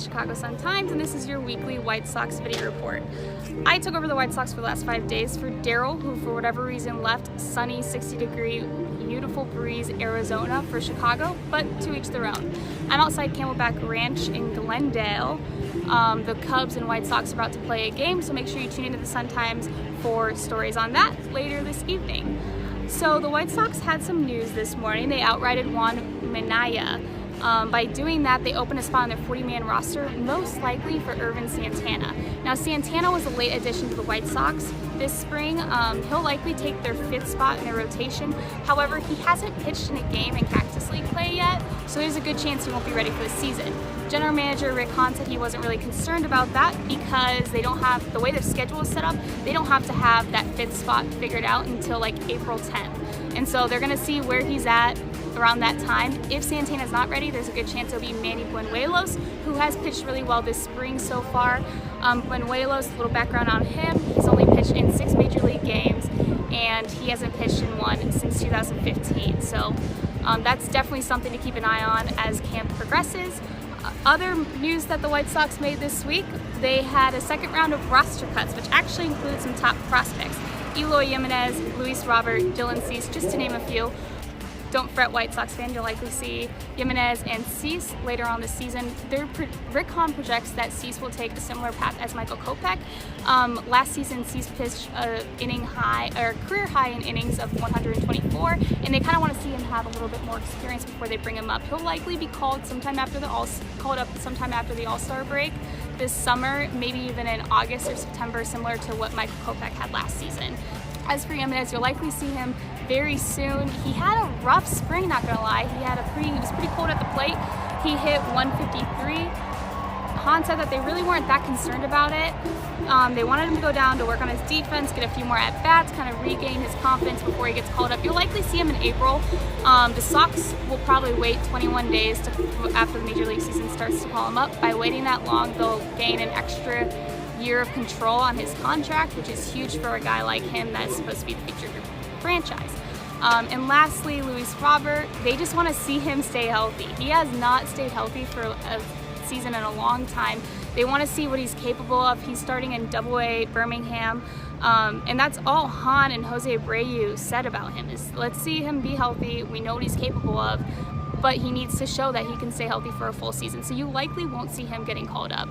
Chicago Sun-Times, and this is your weekly White Sox video report. I took over the White Sox for the last 5 days for Daryl, who for whatever reason left sunny 60-degree, beautiful breeze Arizona for Chicago, but to each their own. I'm outside Camelback Ranch in Glendale. The Cubs and White Sox are about to play a game, so make sure you tune into the Sun-Times for stories on that later this evening. So the White Sox had some news this morning. They outrighted Juan Minaya. By doing that, they opened a spot on their 40-man roster, most likely for Ervin Santana. Now, Santana was a late addition to the White Sox this spring. He'll likely take their 5th spot in their rotation. However, he hasn't pitched in a game in Cactus League play yet, so there's a good chance he won't be ready for the season. General Manager Rick Hahn said he wasn't really concerned about that because they don't have, the way their schedule is set up, they don't have to have that 5th spot figured out until like April 10th. And so they're going to see where he's at around that time. If Santana's not ready, there's a good chance it'll be Manny Buenuelos, who has pitched really well this spring so far. Buenuelos, a little background on him, he's only pitched in 6 major league games and he hasn't pitched in one since 2015. So that's definitely something to keep an eye on as camp progresses. Other news that the White Sox made this week, they had a second round of roster cuts, which actually included some top prospects. Eloy Jimenez, Luis Robert, Dylan Cease, just to name a few. Don't fret, White Sox fan, you'll likely see Jimenez and Cease later on this season. Rick Hahn projects that Cease will take a similar path as Michael Kopech. Last season, Cease pitched a career high in innings of 124, and they kind of want to see him have a little bit more experience before they bring him up. He'll likely be called up sometime after the All-Star break this summer, maybe even in August or September, similar to what Michael Kopech had last season. As for Jimenez, you'll likely see him very soon. He had a rough spring, not gonna lie. He was pretty cold at the plate. He hit 153. Hahn said that they really weren't that concerned about it. They wanted him to go down to work on his defense, get a few more at-bats, kind of regain his confidence before he gets called up. You'll likely see him in April. The Sox will probably wait 21 days after the Major League season starts to call him up. By waiting that long, they'll gain an extra year of control on his contract, which is huge for a guy like him that's supposed to be the future of your franchise. And lastly, Luis Robert, they just want to see him stay healthy. He has not stayed healthy for a season in a long time. They want to see what he's capable of. He's starting in Double-A Birmingham, and that's all Hahn and Jose Abreu said about him is, let's see him be healthy. We know what he's capable of, but he needs to show that he can stay healthy for a full season. So you likely won't see him getting called up.